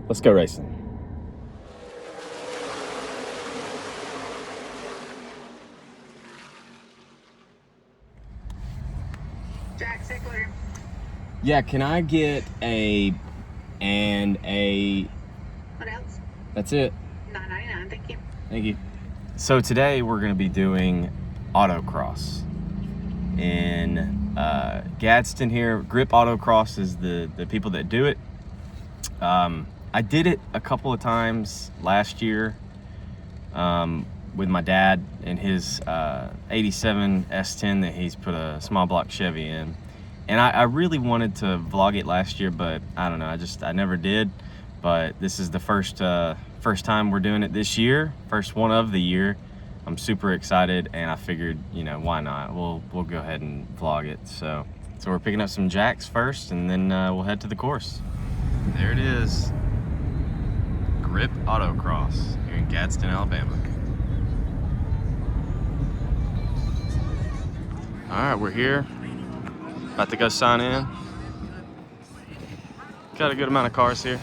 Let's go racing. Jack Sickler. Yeah, can I get a and a... What else? That's it. $9.99, thank you. Thank you. So today we're going to be doing autocross in Gadsden here. Grip Autocross is the people that do it. I did it a couple of times last year with my dad and his 87 S10 that he's put a small block Chevy in. And I really wanted to vlog it last year, but I don't know, I never did. But this is the first time we're doing it this year, first one of the year. I'm super excited, and I figured, you know, why not? We'll go ahead and vlog it. So we're picking up some jacks first, and then we'll head to the course. There it is, Grip Autocross here in Gadsden, Alabama. All right, we're here. About to go sign in. Got a good amount of cars here.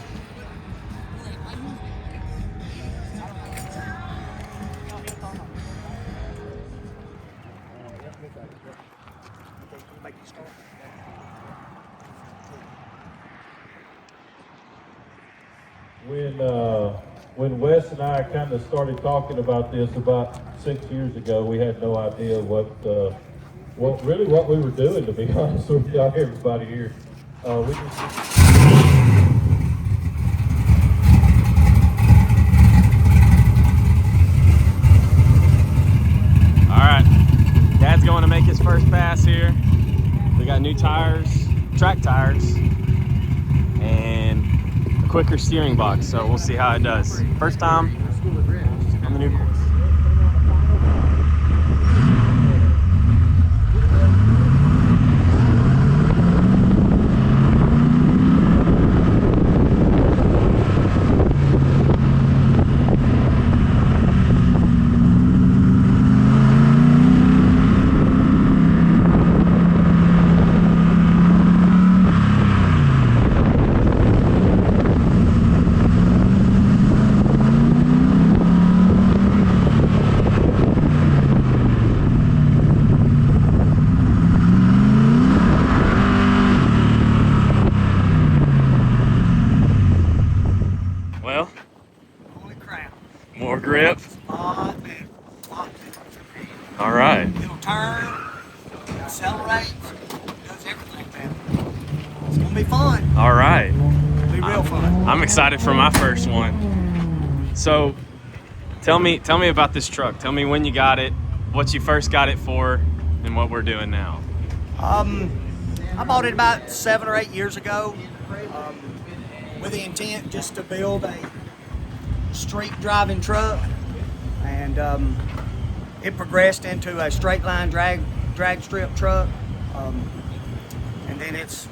When Wes and I kind of started talking about this about 6 years ago, we had no idea what we were doing, to be honest with you, everybody here. All right, Dad's going to make his first pass here. We got new tires, track tires, and a quicker steering box, so we'll see how it does. First time on the new course. Well, Holy crap. more grip. All right. It'll turn, accelerate, does everything, man. It's gonna be fun. All right. It'll be real fun. I'm excited for my first one. So, tell me about this truck. Tell me when you got it, what you first got it for, and what we're doing now. I bought it about 7 or 8 years ago with the intent just to build a street driving truck, and it progressed into a straight line drag strip truck, and then it's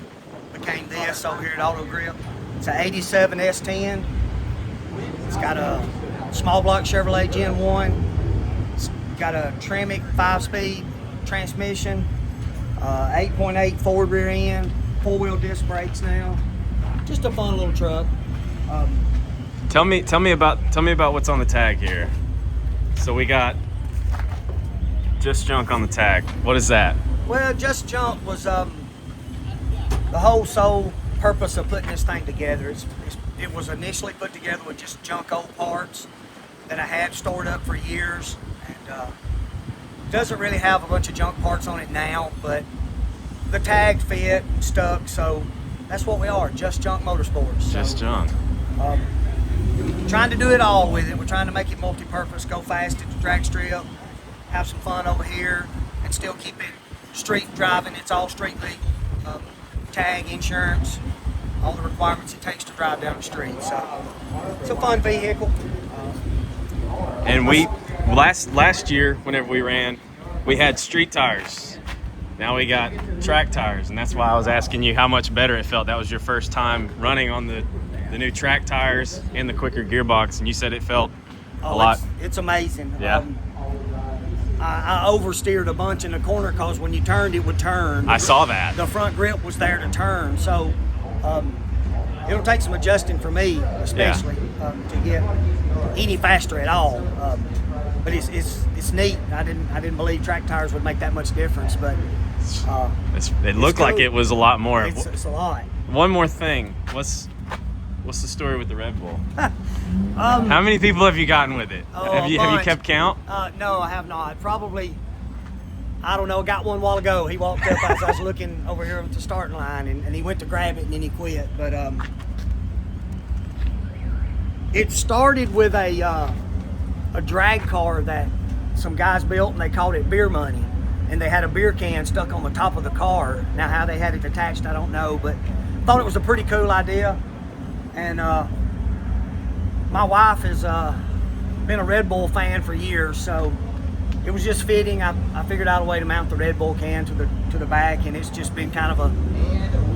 became this over here at Auto Grip. It's an 87 S10. It's got a small block Chevrolet Gen 1. It's got a Tremec 5-speed transmission, 8.8 forward rear end, 4-wheel disc brakes now. Just a fun little truck. Tell me about what's on the tag here. So we got Just Junk on the tag. What is that? Well, Just Junk was the whole sole purpose of putting this thing together. It was initially put together with just junk old parts that I had stored up for years, and doesn't really have a bunch of junk parts on it now, but the tag fit and stuck, so that's what we are, Just Junk Motorsports. Just Junk. Trying to do it all with it. We're trying to make it multi-purpose, go fast at the drag strip, have some fun over here, and still keep it street driving. It's all street legal, tag, insurance, all the requirements it takes to drive down the street. So it's a fun vehicle. And we last year, whenever we ran, we had street tires. Now we got track tires, and that's why I was asking you how much better it felt. That was your first time running on the new track tires and the quicker gearbox, and you said it felt a lot. It's amazing. Yeah. I oversteered a bunch in the corner because when you turned, it would turn. I saw that. The front grip was there to turn, so it'll take some adjusting for me, especially to get any faster at all. But it's neat. I didn't believe track tires would make that much difference, but it looked like it was a lot more. It's a lot. One more thing. What's the story with the Red Bull? How many people have you gotten with it? Have you kept count? No, I have not. Probably, I don't know. Got one while ago. He walked up as I was looking over here at the starting line, and he went to grab it, and then he quit. But it started with a drag car that some guys built, and they called it Beer Money. And they had a beer can stuck on the top of the car. Now, how they had it attached, I don't know, but thought it was a pretty cool idea. And my wife has been a Red Bull fan for years, so it was just fitting. I figured out a way to mount the Red Bull can to the back, and it's just been kind of a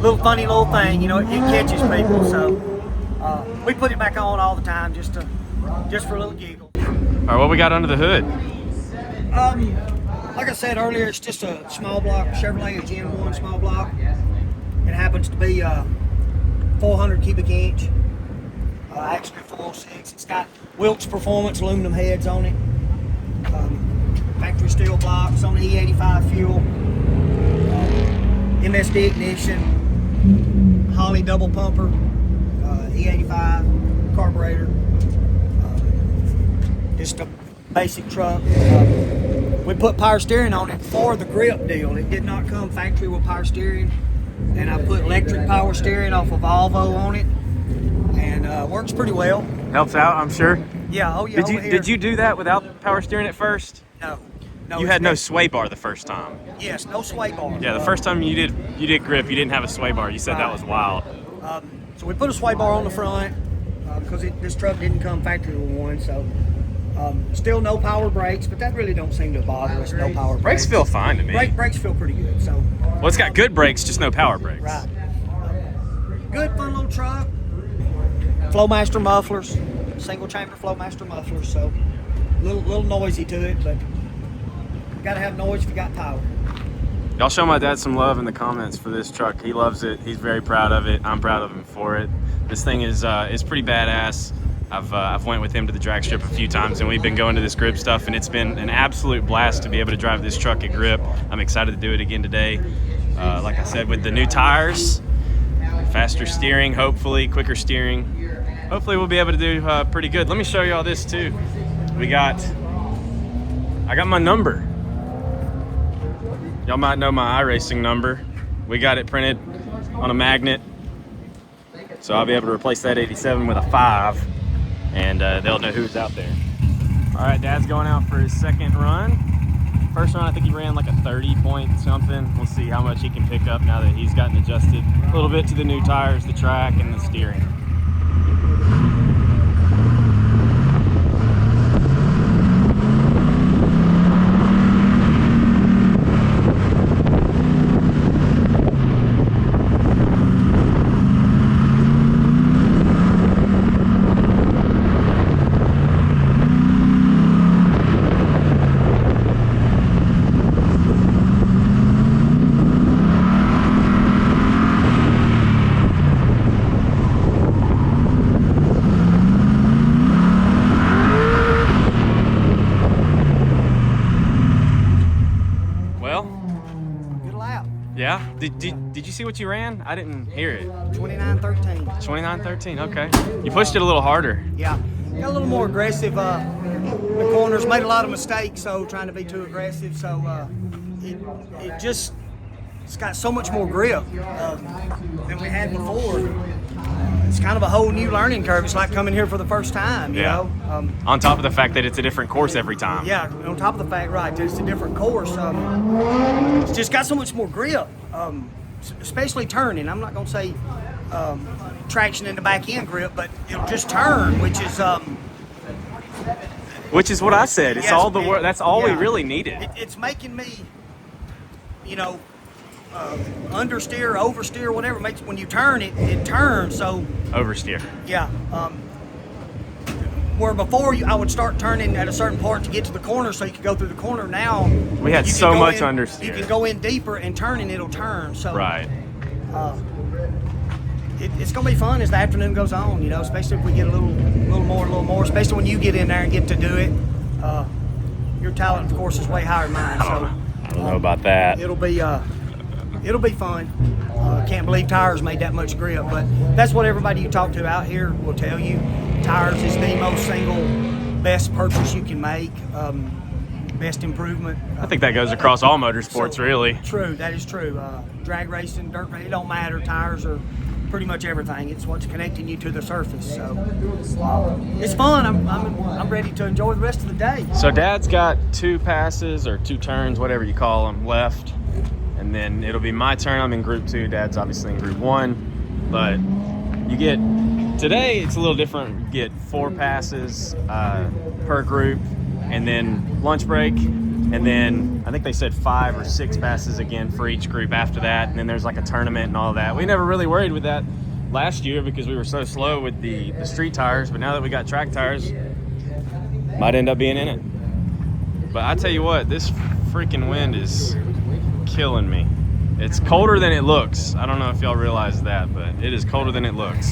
little funny little thing. You know, it catches people, so we put it back on all the time just for a little giggle. All right, what we got under the hood? Like I said earlier, it's just a small block Chevrolet, a Gen 1 small block. It happens to be 400 cubic inch, actually 406. It's got Wilkes Performance aluminum heads on it. Factory steel blocks on the E85 fuel. MSD ignition, Holley double pumper, E85 carburetor. Just a basic truck. We put power steering on it for the grip deal. It did not come factory with power steering. And I put electric power steering off of Volvo on it. And works pretty well. Helps out, I'm sure. Yeah, oh yeah. Did you do that without power steering at first? No. You had no sway bar the first time. Yes, no sway bar. Yeah, the first time you did grip, you didn't have a sway bar. You said that was wild. So we put a sway bar on the front because this truck didn't come factory with one. So still no power brakes, but that really don't seem to bother us. No power brakes. Brakes feel fine to me. Brakes feel pretty good. So. Well, it's got good brakes, just no power brakes. Right. Good fun little truck. Flowmaster mufflers, single chamber Flowmaster mufflers. So little noisy to it, but gotta have noise if you got power. Y'all show my dad some love in the comments for this truck. He loves it. He's very proud of it. I'm proud of him for it. This thing is pretty badass. I've went with him to the drag strip a few times, and we've been going to this grip stuff, and it's been an absolute blast to be able to drive this truck at grip. I'm excited to do it again today. Like I said, with the new tires, faster steering, hopefully, quicker steering. Hopefully we'll be able to do pretty good. Let me show you all this too. I got my number. Y'all might know my iRacing number. We got it printed on a magnet. So I'll be able to replace that 87 with a 5, and they'll know who's out there. All right, Dad's going out for his second run. First run, I think he ran like a 30 point something. We'll see how much he can pick up now that he's gotten adjusted a little bit to the new tires, the track, and the steering. Yeah? Did you see what you ran? I didn't hear it. 29.13. 29.13, okay. You pushed it a little harder. Yeah. Got a little more aggressive. The corners made a lot of mistakes, so trying to be too aggressive. So it's got so much more grip than we had before. It's kind of a whole new learning curve. It's like coming here for the first time, you know. On top of the fact that it's a different course every time. Yeah, on top of the fact, right, it's a different course. It's just got so much more grip, especially turning. I'm not going to say traction in the back end grip, but it'll just turn, which is what I said. It's all the work. That's all we really needed. It's making me, understeer, oversteer, whatever. Makes when you turn it turns. So oversteer. Yeah. Where before I would start turning at a certain part to get to the corner, so you could go through the corner. Now we had so much understeer. You can go in deeper and turn, and it'll turn. So right. it's going to be fun as the afternoon goes on, you know, especially if we get a little more, especially when you get in there and get to do it. Your talent, of course, is way higher than mine. So I don't know about that. It'll be fun. Can't believe tires made that much grip, but that's what everybody you talk to out here will tell you. Tires is the most single best purchase you can make, best improvement. I think that goes across all motorsports, really. True, that is true. Drag racing, dirt racing, it don't matter. Tires are pretty much everything. It's what's connecting you to the surface. So it's fun. I'm ready to enjoy the rest of the day. So Dad's got 2 passes or 2 turns, whatever you call them, left. And then it'll be my turn. I'm in Group 2. Dad's obviously in Group 1. But you get, today it's a little different. You get 4 passes per group, and then lunch break. And then I think they said 5 or 6 passes again for each group after that. And then there's like a tournament and all that. We never really worried with that last year because we were so slow with the street tires. But now that we got track tires, might end up being in it. But I tell you what, this freaking wind is killing me. It's colder than it looks. I don't know if y'all realize that, but it is colder than it looks.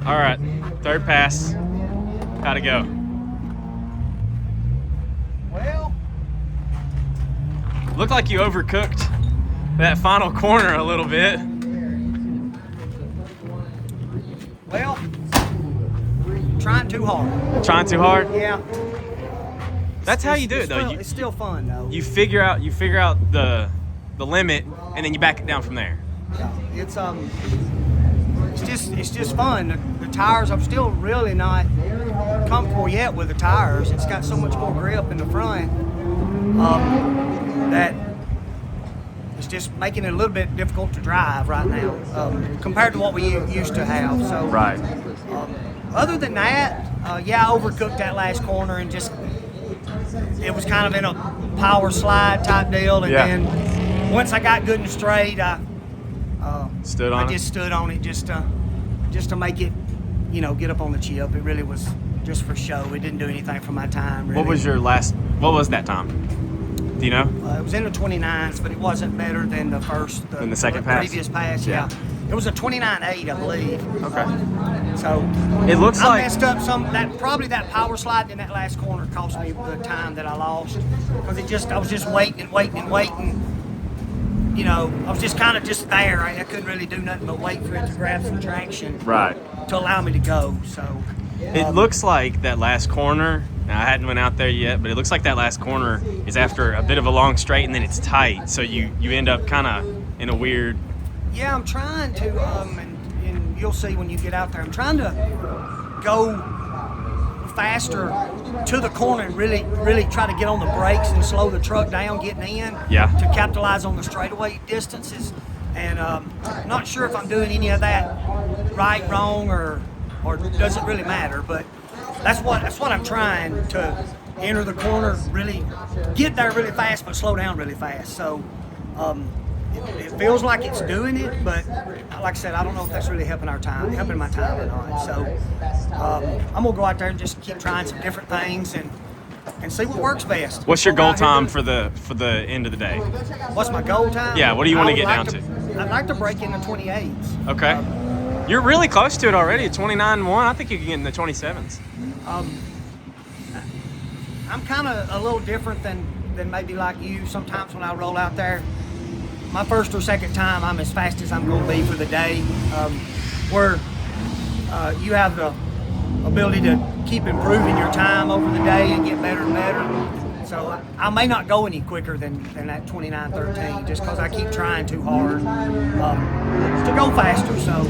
All right, 3rd pass. How'd it go? Well, Looked like you overcooked that final corner a little bit. well, trying too hard. Trying too hard? Yeah. That's how you do it, though. It's still fun, though. You figure out the limit, and then you back it down from there. It's just fun. The tires, I'm still really not comfortable yet with the tires. It's got so much more grip in the front that it's just making it a little bit difficult to drive right now compared to what we used to have. So Right. Other than that, yeah, I overcooked that last corner and just it was kind of in a power slide type deal, and Yeah. then once I got good and straight, I Stood on it? just stood on it just to make it, you know, get up on the chip. It really was just for show. It didn't do anything for my time, really. What was that time? Do you know? It was in the 29s, but it wasn't better than the second pass? previous pass, yeah. It was a 29.8, I believe. Okay. So It looks I like messed up probably that power slide in that last corner cost me the time that I lost, because I was just waiting. You know, I was just kind of just there. I couldn't really do nothing but wait for it to grab some traction right. to allow me to go. So It looks like that last corner. Now, I hadn't went out there yet, but it looks like that last corner is after a bit of a long straight, and then it's tight. So you end up kind of in a weird. yeah, I'm trying to, and you'll see when you get out there. I'm trying to go faster to the corner and really try to get on the brakes and slow the truck down getting in. Yeah. To capitalize on the straightaway distances. And I'm not sure if I'm doing any of that right, wrong, or does it really matter? But that's what I'm trying to enter the corner, really get there really fast, but slow down really fast. So it feels like it's doing it, but like I said, I don't know if that's really helping my time or not. So I'm gonna go out there and just keep trying some different things and see what works best. What's your Go goal out here time and for the end of the day? What's my goal time? Yeah, what do you want to I would get like down to? I'd like to break in the 28s. Okay. You're really close to it already. 29.1. I think you can get in the 27s. I'm kind of a little different than maybe like you. Sometimes when I roll out there, my first or second time, I'm as fast as I'm going to be for the day. Where you have the ability to keep improving your time over the day and get better and better. So I may not go any quicker than that 29.13 just because I keep trying too hard to go faster. So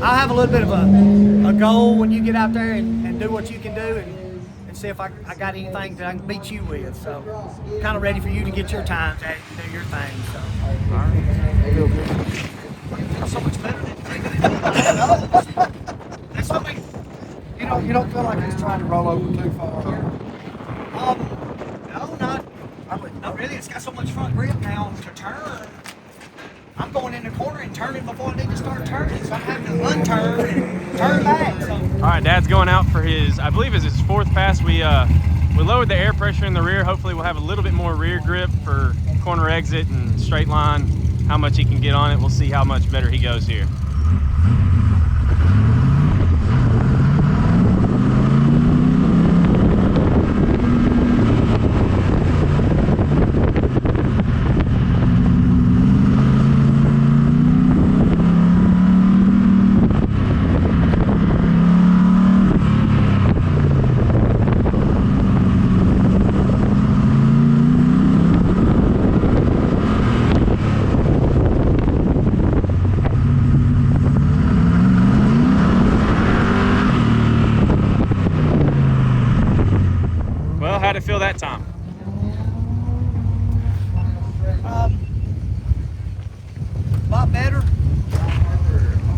I'll have a little bit of a goal when you get out there and do what you can do and see if I got anything that I can beat you with. So kind of ready for you to get your times at it and do your thing. So. All right. Feel good. So much better than that's something. You don't feel like he's trying to roll over too far. No, not really. It's got so much front grip now to turn. I'm going in the corner and turning before I need to start turning, so I'm having to unturn and turn back. So. All right, Dad's going out for his, I believe it's his 4th pass. We lowered the air pressure in the rear. Hopefully we'll have a little bit more rear grip for corner exit and straight line. How much he can get on it, we'll see how much better he goes here. How'd it feel that time? A lot better.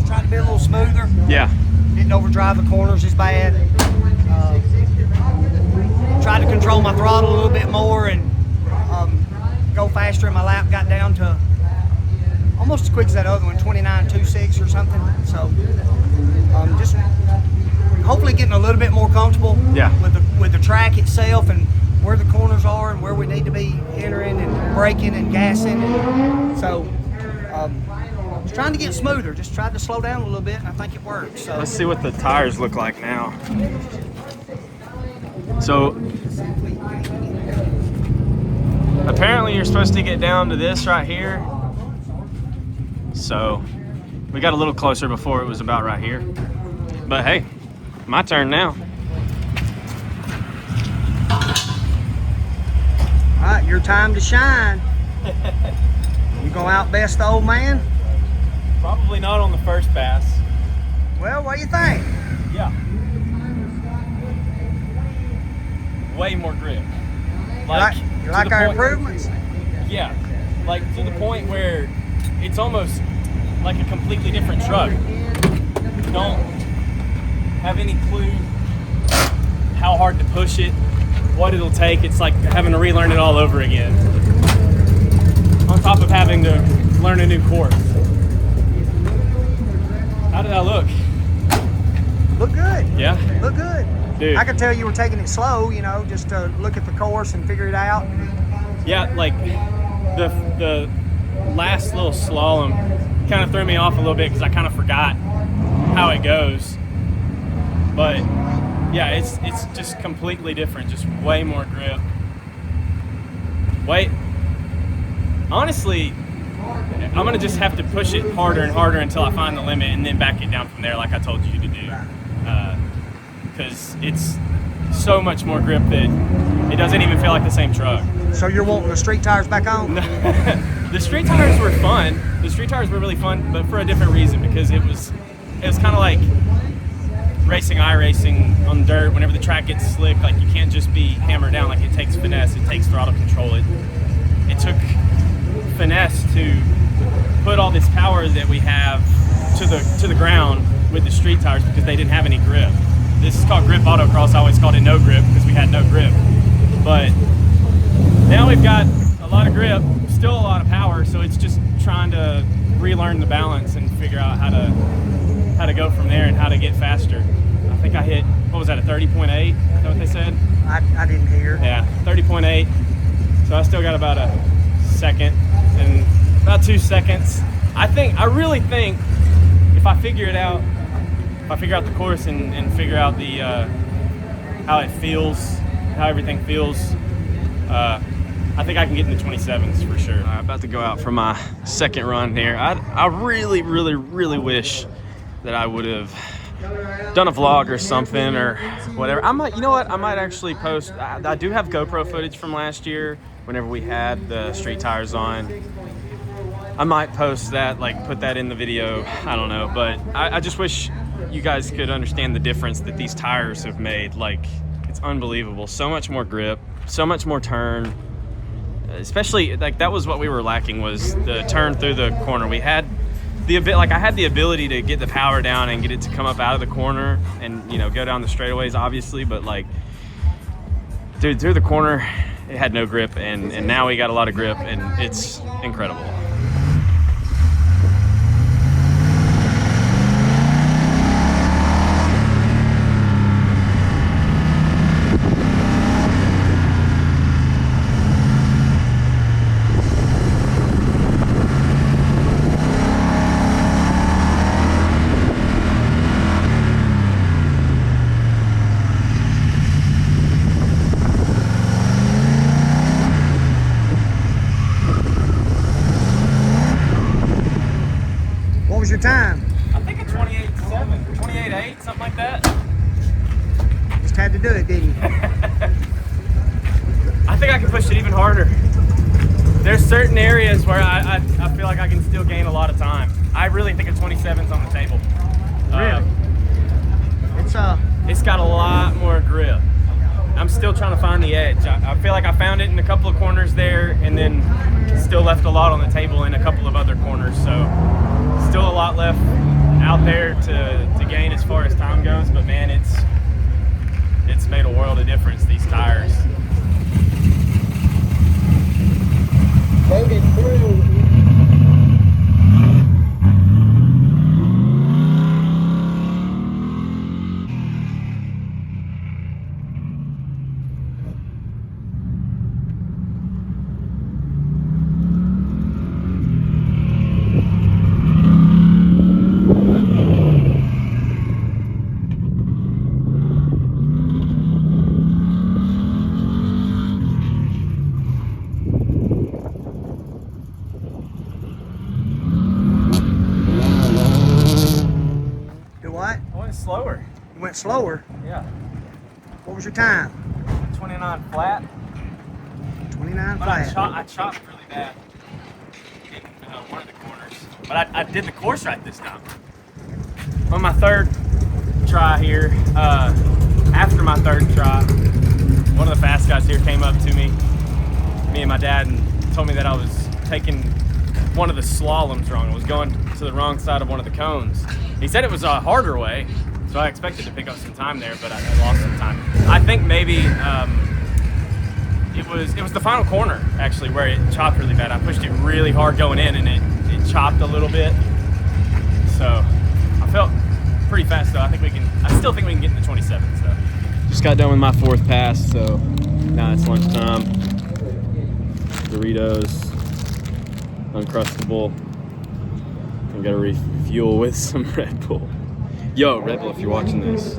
Trying to be a little smoother. Yeah. Didn't overdrive the corners as bad. Tried to control my throttle a little bit more and go faster, and my lap got down to almost as quick as that other one, 29.26 or something. So just hopefully getting a little bit more comfortable with the track itself and where the corners are and where we need to be entering and braking and gassing. And so just trying to get smoother. Just tried to slow down a little bit, and I think it worked. So let's see what the tires look like now. So apparently you're supposed to get down to this right here. So we got a little closer before it was about right here. But hey, my turn now. All right, your time to shine. You gonna outbest the old man? Probably not on the first pass. Well, what do you think? Yeah. Way more grip. You like our improvements? Yeah. Like to the point where it's almost like a completely different truck. Don't have any clue how hard to push it, what it'll take. It's like having to relearn it all over again. On top of having to learn a new course. How did I look? Look good. Yeah? Look good. Dude. I could tell you were taking it slow, you know, just to look at the course and figure it out. Yeah, like the last little slalom kind of threw me off a little bit because I kind of forgot how it goes. But yeah, it's just completely different, just way more grip. Honestly, I'm gonna just have to push it harder and harder until I find the limit and then back it down from there like I told you to do. Because it's so much more grip that it doesn't even feel like the same truck. So you're wanting the street tires back on? The street tires were fun. The street tires were really fun, but for a different reason, because it was kind of like racing iRacing on dirt. Whenever the track gets slick, like you can't just be hammered down. Like it takes finesse, it takes throttle control. It took finesse to put all this power that we have to the ground with the street tires because they didn't have any grip. This is called grip autocross. I always called it no grip because we had no grip. But now we've got a lot of grip, still a lot of power, so it's just trying to relearn the balance and figure out how to go from there and how to get faster. I think I hit, what was that, a 30.8? Is that what they said? I didn't hear. Yeah, 30.8. So I still got about a second and about 2 seconds. I really think if I figure it out, if I figure out the course and figure out the how it feels, how everything feels, I think I can get in the 27s for sure. I'm about to go out for my second run here. I really, really, really wish that I would have done a vlog or something or whatever. You know what? I might actually post. I do have GoPro footage from last year whenever we had the street tires on. I might post that, like put that in the video. I don't know, but I just wish you guys could understand the difference that these tires have made. Like, it's unbelievable. So much more grip, so much more turn. Especially, like, that was what we were lacking, was the turn through the corner. We had I had the ability to get the power down and get it to come up out of the corner and, you know, go down the straightaways, obviously, but like, dude, through the corner, it had no grip, and now we got a lot of grip, and it's incredible. What was your time? I think a 28.7, 28.8, something like that. Just had to do it, didn't you? I think I can push it even harder. There's certain areas where I feel like I can still gain a lot of time. I really think a 27's on the table. Really? It's got a lot more grip. I'm still trying to find the edge. I feel like I found it in a couple of corners there, and then still left a lot on the table in a couple of other corners. So still a lot left out there to gain as far as time goes, but man, it's made a world of difference, these tires. Logan through. Slower. You went slower. Yeah. What was your time? 29 flat. 29 But flat. I chopped really bad in one of the corners. But I did the course right this time. On my third try here, after my third try, one of the fast guys here came up to me and my dad, and told me that I was taking one of the slaloms wrong. I was going to the wrong side of one of the cones. He said it was a harder way, so I expected to pick up some time there, but I lost some time. I think maybe it was the final corner, actually, where it chopped really bad. I pushed it really hard going in, and it chopped a little bit. So I felt pretty fast, though. I still think we can get in the 27s, though. Just got done with my fourth pass, so now it's lunchtime. Doritos, Uncrustable, and gotta refuel with some Red Bull. Yo, Red Bull, if you're watching this,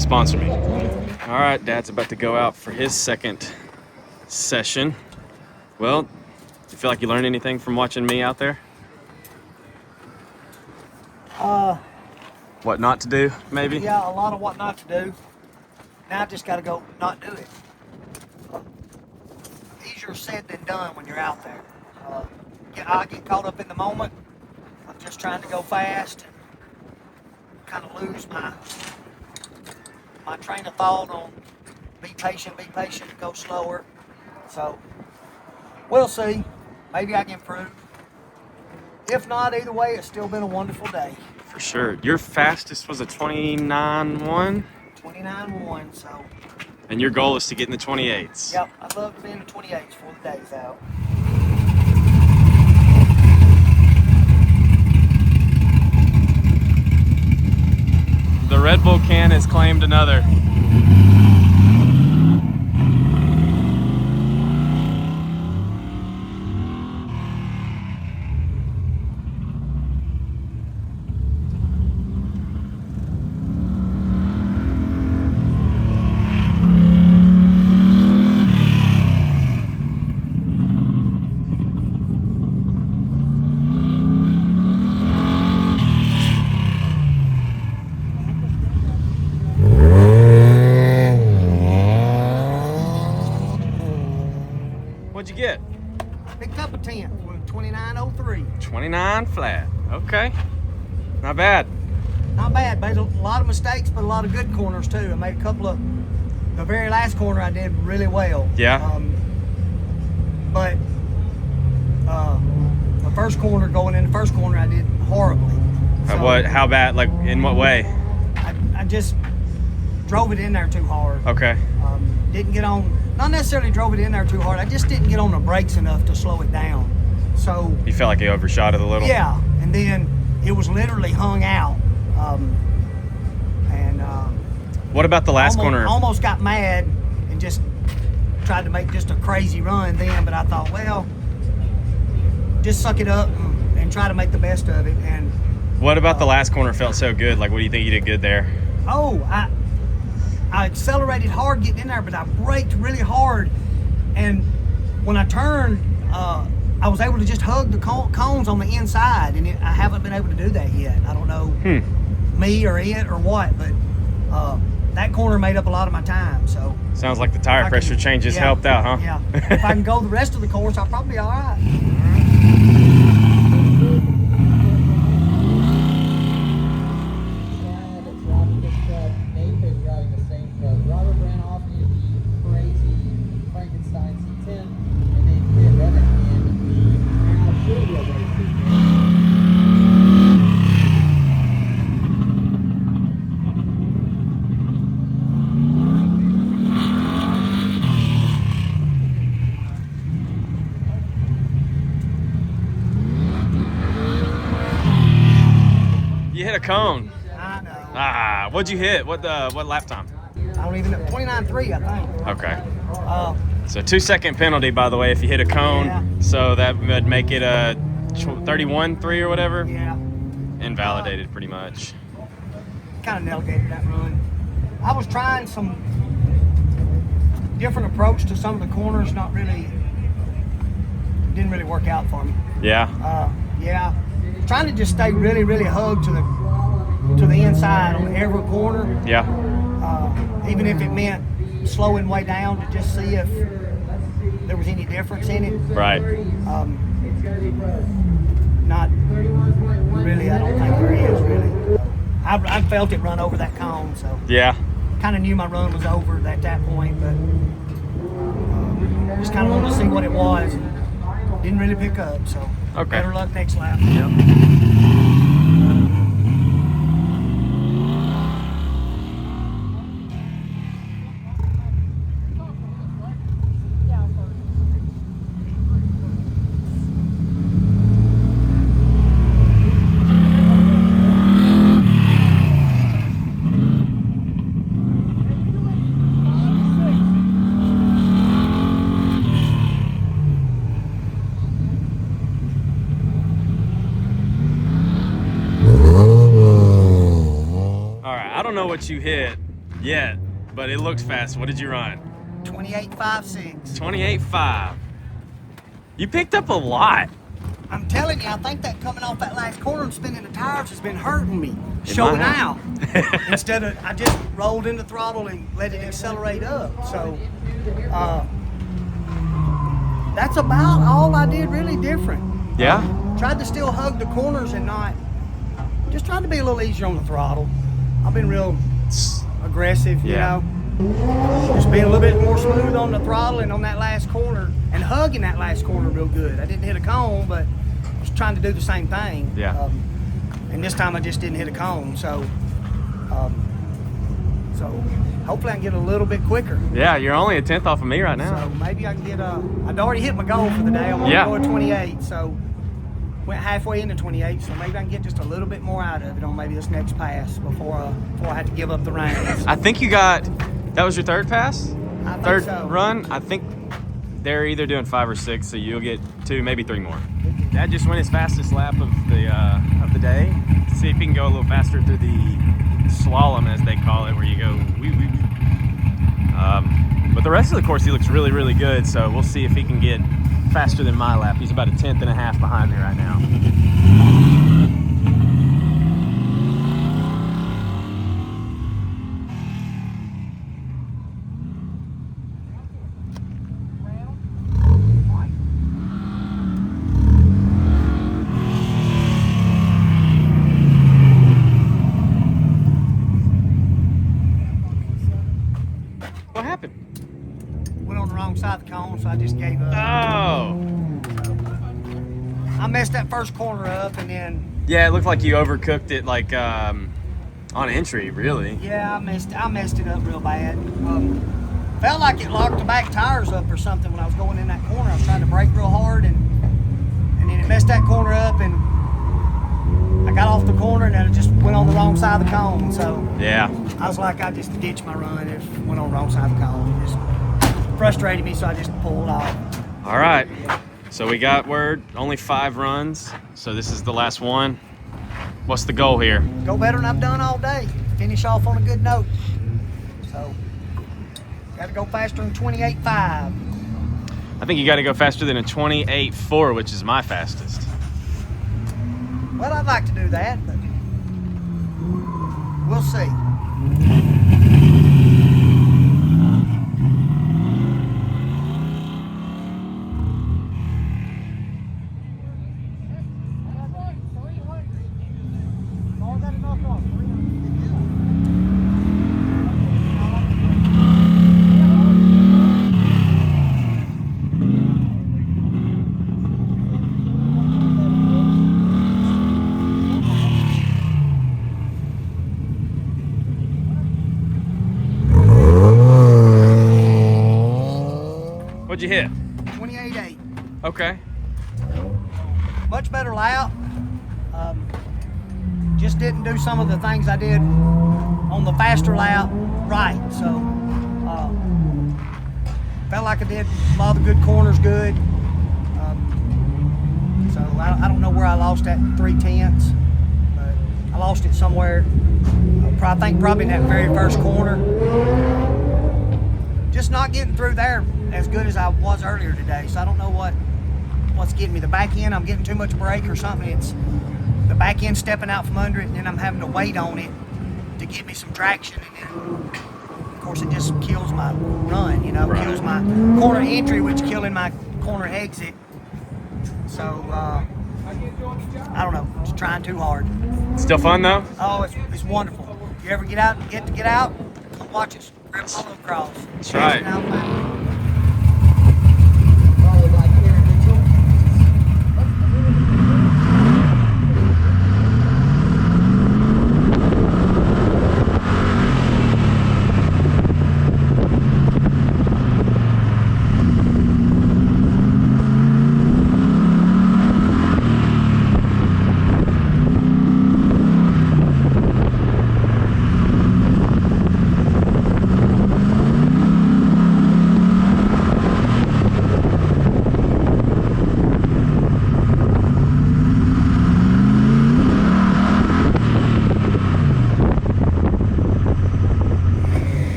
sponsor me. All right, Dad's about to go out for his second session. Well, do you feel like you learned anything from watching me out there? What not to do, maybe? Yeah, a lot of what not to do. Now I just got to go not do it. Easier said than done when you're out there. I get caught up in the moment. I'm just trying to go fast and kind of lose my train of thought on be patient, go slower. So we'll see. Maybe I can improve. If not, either way, it's still been a wonderful day. For sure. Your fastest was a 29.1? 29.1, so. And your goal is to get in the 28s. Yep, I'd love to be in the 28s before the day's out. The Red Bull can has claimed another. What'd you get? Picked up a 10. 29.03. 29 flat. Okay. Not bad. Not bad. Made a lot of mistakes, but a lot of good corners too. I made a couple of, the very last corner I did really well. Yeah. But the first corner, going in the first corner, I did horribly. So How bad? Like, in what way? I just drove it in there too hard. Okay. Didn't get on, not necessarily drove it in there too hard. I just didn't get on the brakes enough to slow it down. So You felt like you overshot it a little? yeah, and then it was literally hung out. What about the last corner? Almost got mad and just tried to make just a crazy run then, but I thought, well, just suck it up and try to make the best of it. And What about the last corner felt so good? Like, what do you think you did good there? I accelerated hard getting in there, but I braked really hard. And when I turned, I was able to just hug the cones on the inside, and I haven't been able to do that yet. I don't know me or it or what, but that corner made up a lot of my time. So Sounds like the tire pressure changes helped out, huh? Yeah. If I can go the rest of the course, I'll probably be all right. You hit a cone. I know. What'd you hit? What lap time? I don't even know. 29.3, I think. Okay. So 2-second penalty, by the way, if you hit a cone. Yeah. So that would make it a 31.3 or whatever. Yeah. Invalidated, pretty much. Kind of navigated that run. I was trying some different approach to some of the corners. Didn't really work out for me. Yeah. Yeah. Trying to just stay really, really hugged to the inside on every corner. Yeah. Even if it meant slowing way down to just see if there was any difference in it. Right. Not really. I don't think there is really. I felt it run over that cone, so Yeah. kind of knew my run was over at that point, but just kind of wanted to see what it was. Didn't really pick up, so Okay. better luck next lap. Yep. I don't know what you hit yet, but it looks fast. What did you run? 28.56. 28.5. You picked up a lot. I'm telling you, I think that coming off that last corner and spinning the tires has been hurting me. It Showing might out. have. Instead of, I just rolled in the throttle and let it accelerate up. So that's about all I did really different. Yeah? Tried to still hug the corners and just tried to be a little easier on the throttle. I've been real aggressive, you know. Just being a little bit more smooth on the throttle and on that last corner and hugging that last corner real good. I didn't hit a cone, but I was trying to do the same thing. Yeah. And this time I just didn't hit a cone, so hopefully I can get a little bit quicker. Yeah, you're only a 10th off of me right now. So maybe I can get I'd already hit my goal for the day. I'm going to go at 28, so went halfway into 28, so maybe I can get just a little bit more out of it on maybe this next pass before I have to give up the reins. I think that was your third pass? I think Third so. run? I think they're either doing 5 or 6, so you'll get 2, maybe 3 more. Dad just went his fastest lap of the day to see if he can go a little faster through the slalom, as they call it, where you go wee wee wee. But the rest of the course he looks really, really good, so we'll see if he can get faster than my lap. He's about a 10th and a half behind me right now. so I just gave up. Oh. I messed that first corner up, and then Yeah, it looked like you overcooked it, like on entry, really. yeah, I messed it up real bad. Felt like it locked the back tires up or something when I was going in that corner. I was trying to brake real hard, and then it messed that corner up, and I got off the corner, and then it just went on the wrong side of the cone. So Yeah. I was like, I just ditched my run. It went on the wrong side of the cone. It just frustrated me, so I just pulled off. All right. So we got word, only 5 runs. So this is the last one. What's the goal here? Go better than I've done all day. Finish off on a good note. So, got to go faster than 28.5. I think you got to go faster than a 28.4, which is my fastest. Well, I'd like to do that, but we'll see. What'd you hit? 28.8. Okay. Much better lap. Just didn't do some of the things I did on the faster lap right. So, felt like I did a lot of the good corners good. So I don't know where I lost that 3/10, but I lost it somewhere. I think probably in that very first corner. Just not getting through there as good as I was earlier today. So I don't know what's getting me. The back end, I'm getting too much brake or something. It's the back end stepping out from under it, and then I'm having to wait on it to get me some traction. And then, of course, it just kills my run, Right. kills my corner entry, which killing my corner exit. So, I don't know, just trying too hard. Still fun though? Oh, it's wonderful. If you ever get out, get out, come watch us. Grip Autocross. That's right.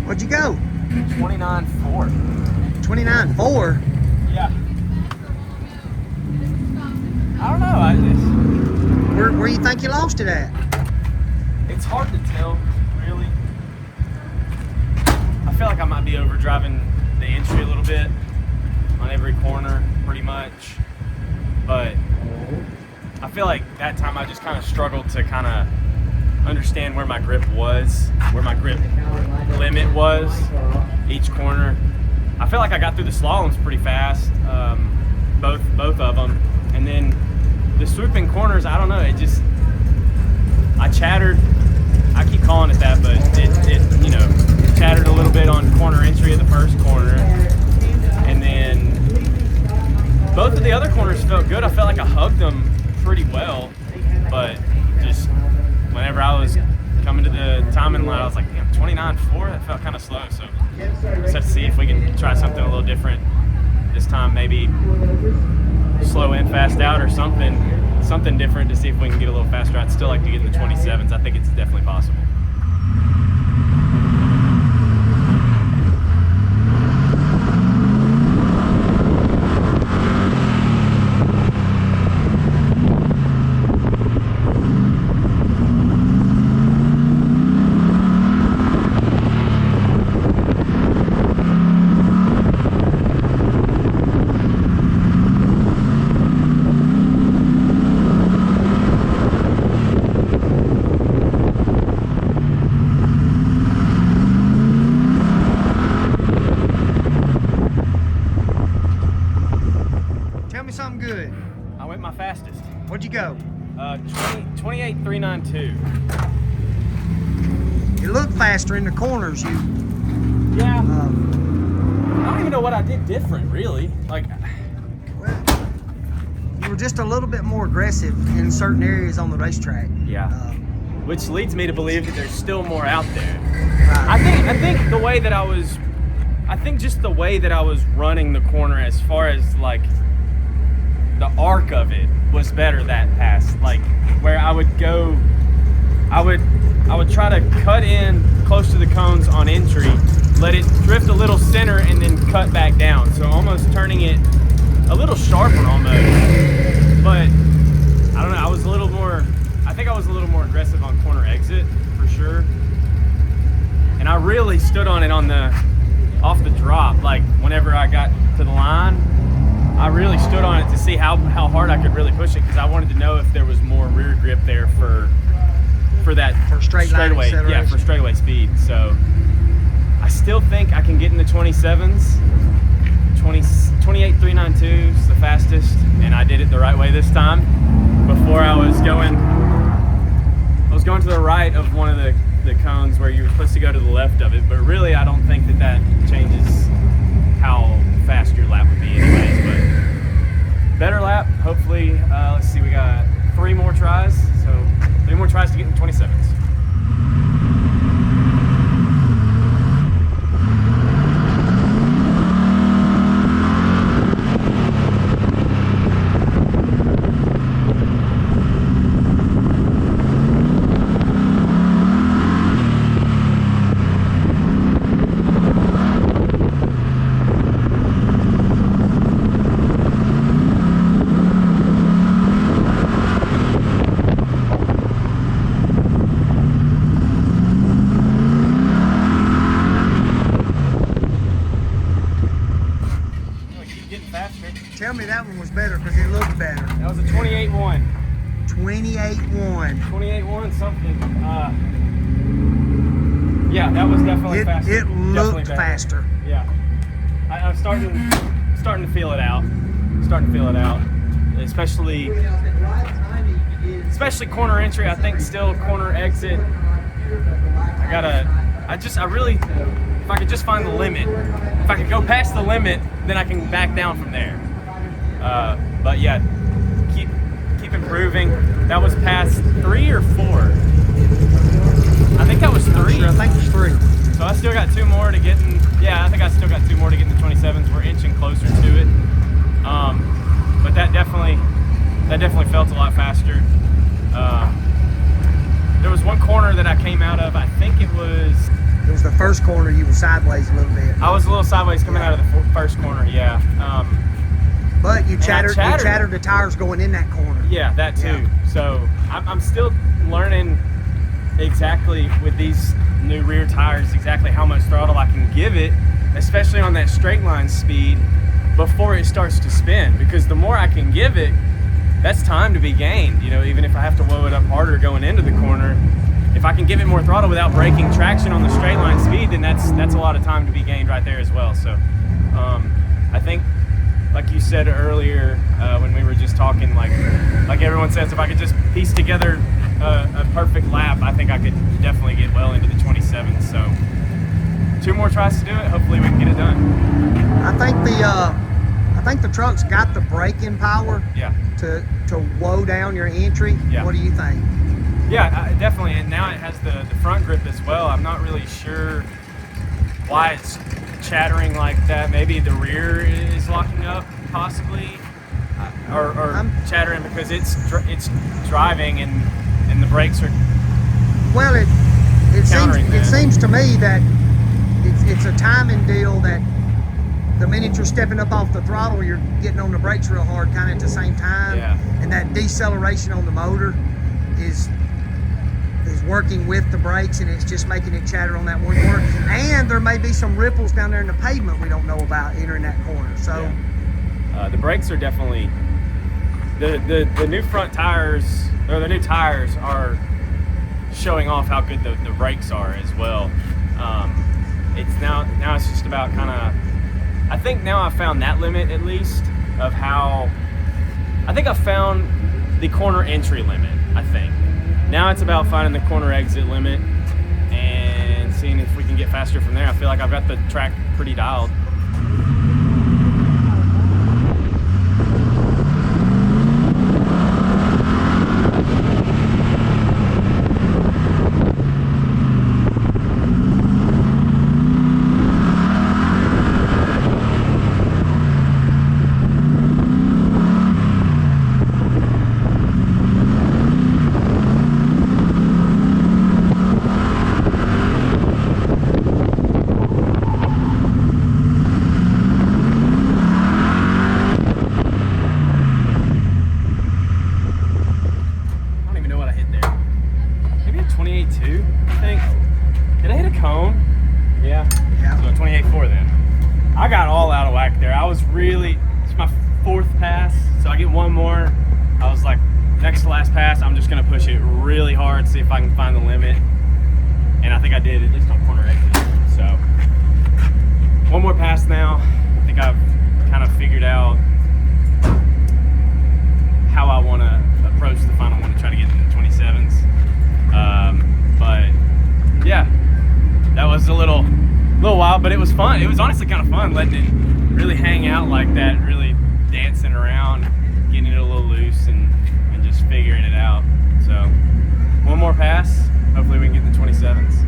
What'd you go? 29.4. 29.4. Yeah. I don't know. Where you think you lost it at? It's hard to tell, really. I feel like I might be overdriving the entry a little bit on every corner, pretty much. But I feel like that time I just kind of struggled to kind of understand where my grip was, where my grip limit was each corner. I feel like I got through the slaloms pretty fast, both of them, and then the swooping corners, I don't know, I chattered. I keep calling it that, but it chattered a little bit on corner entry of the first corner, and then both of the other corners felt good. I felt like I hugged them pretty well, but just whenever I was coming to the timing line, I was like, damn, 29.4, that felt kind of slow. So just have to see if we can try something a little different this time, maybe slow in, fast out, or something different to see if we can get a little faster. I'd still like to get in the 27s. I think it's definitely possible. me something good. I went my fastest. What'd you go? 28.392. You look faster in the corners. Yeah. I don't even know what I did different, really. Like, Well, you were just a little bit more aggressive in certain areas on the racetrack. yeah. Which leads me to believe that there's still more out there. Right. I think the way that I was running the corner, as far as like the arc of it, was better that pass. Like where I would try to cut in close to the cones on entry, let it drift a little center, and then cut back down. So almost turning it a little sharper almost. But I don't know, I think I was a little more aggressive on corner exit for sure. And I really stood on it off the drop. Like whenever I got to the line, I really stood on it to see how hard I could really push it, because I wanted to know if there was more rear grip there for that straightaway, yeah, for straightaway speed. So I still think I can get in the 27s. 28.392 is the fastest, and I did it the right way this time. Before I was going to the right of one of the cones where you were supposed to go to the left of it, but really I don't think that changes how fast your lap would be anyways. But better lap, hopefully. Let's see, we got 3 more tries, so 3 more tries to get in 27s. Tell me that one was better, because it looked better. That was a 28.1. 28.1. 28.1 something. Yeah, that was definitely faster. It looked faster. Yeah, I'm starting to feel it out. Especially corner entry. I think still corner exit. If I could just find the limit. If I could go past the limit, then I can back down from there. But yeah, keep improving. That was past 3 or 4. I think that was 3. I think it was 3. So I still got 2 more to get in. Yeah, I think I still got 2 more to get in the 27s. We're inching closer to it. But that definitely felt a lot faster. There was one corner that I came out of. I think it was the first corner. You were sideways a little bit. I was a little sideways coming out of the first corner. Yeah. But you chattered the tires going in that corner. Yeah, that too. Yeah. So I'm still learning exactly with these new rear tires exactly how much throttle I can give it, especially on that straight line speed before it starts to spin. Because the more I can give it, that's time to be gained. You know, even if I have to whoa it up harder going into the corner, if I can give it more throttle without breaking traction on the straight line speed, then that's a lot of time to be gained right there as well. So I think, like you said earlier when we were just talking, like everyone says, if I could just piece together a perfect lap, I think I could definitely get well into the 27s. So 2 more tries to do it. Hopefully we can get it done. I think the truck's got the braking power. Yeah. To whoa down your entry. Yeah. What do you think? Yeah, definitely. And now it has the front grip as well. I'm not really sure why it's chattering like that. Maybe the rear is locking up, possibly, or chattering because it's driving and the brakes are. Well, it seems to me that it's a timing deal that the minute you're stepping up off the throttle, you're getting on the brakes real hard, kind of at the same time. Yeah. And that deceleration on the motor is working with the brakes, and it's just making it chatter on that one corner. And there may be some ripples down there in the pavement we don't know about entering that corner. So the brakes are definitely the new front tires, or the new tires are showing off how good the brakes are as well. It's now it's just about kind of, I think now I've found that limit at least of how I think I found the corner entry limit, I think. Now it's about finding the corner exit limit and seeing if we can get faster from there. I feel like I've got the track pretty dialed. I got all out of whack there. It's my 4th pass, so I get one more. I was like, next to last pass, I'm just gonna push it really hard, see if I can find the limit. And I think I did, at least on corner exit. So, one more pass now. I think I've kind of figured out how I wanna approach the final one to try to get into the 27s. But yeah, that was a little wild, but it was fun. It was honestly kind of fun letting it really hang out like that, really dancing around, getting it a little loose and just figuring it out. So one more pass, hopefully we can get the 27s.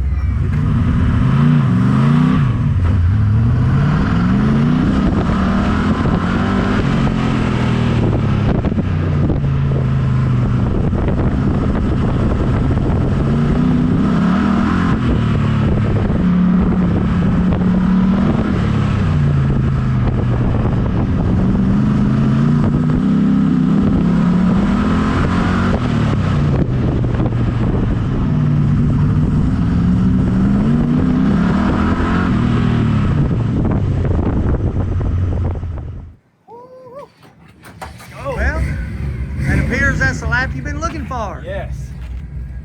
That's the lap you've been looking for. Yes.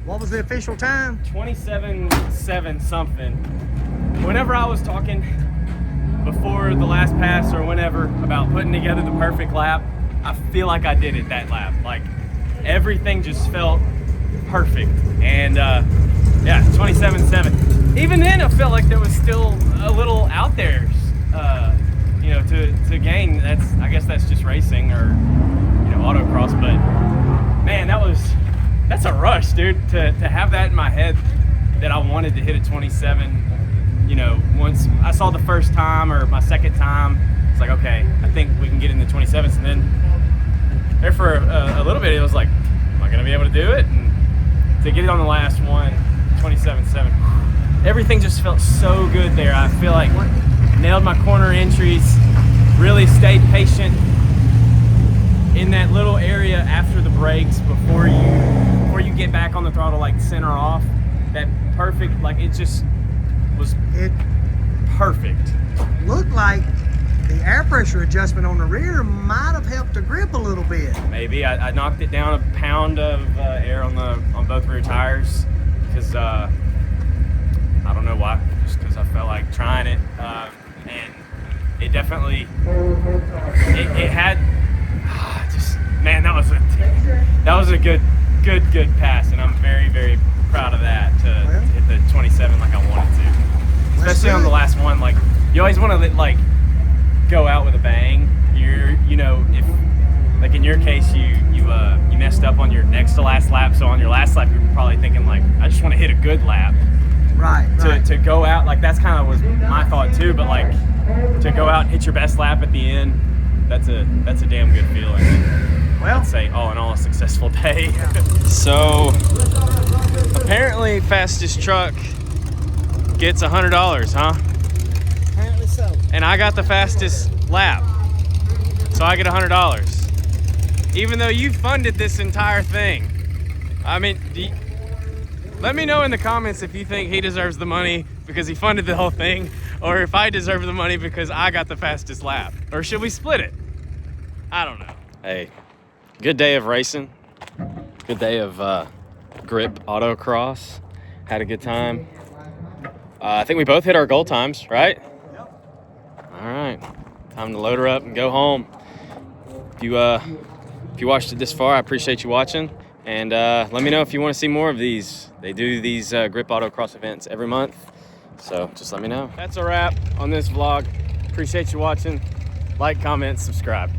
What was the official time? 27.7 something. Whenever I was talking before the last pass or whenever about putting together the perfect lap, I feel like I did it that lap. Like everything just felt perfect. And yeah, 27.7. Even then, I felt like there was still a little out there, you know, to gain. I guess that's just racing or, you know, autocross. But man, that's a rush, dude. To have that in my head that I wanted to hit a 27. You know, once I saw the first time or my second time, it's like, okay, I think we can get in the 27s. And then there for a little bit, it was like, am I gonna be able to do it? And to get it on the last one, 27.7, everything just felt so good there. I feel like nailed my corner entries, really stayed patient in that little area after the brakes before you get back on the throttle, like center off. That perfect, like it just was perfect. Looked like the air pressure adjustment on the rear might have helped the grip a little bit. Maybe I knocked it down a pound of air on both rear tires because I don't know why, just because I felt like trying it, and it definitely it had just, man, that was a good pass, and I'm very, very proud of that to hit the 27 like I wanted to. Especially on the last one, like you always want to like go out with a bang. You know, if like in your case you messed up on your next to last lap, so on your last lap you're probably thinking like, I just want to hit a good lap. Right. To go out, like that's kind of was my thought too, but like to go out and hit your best lap at the end, that's a damn good feeling. Well, I'd say all in all a successful day. So apparently fastest truck gets $100, huh? Apparently so. And I got the fastest lap, so I get $100. Even though you funded this entire thing. I mean, let me know in the comments if you think he deserves the money because he funded the whole thing, or if I deserve the money because I got the fastest lap. Or should we split it? I don't know. Hey, good day of racing. Good day of grip autocross. Had a good time. I think we both hit our goal times, right? Yep. All right, time to load her up and go home. If If you watched it this far, I appreciate you watching. And let me know if you want to see more of these. They do these Grip Autocross events every month. So just let me know. That's a wrap on this vlog. Appreciate you watching. Like, comment, subscribe.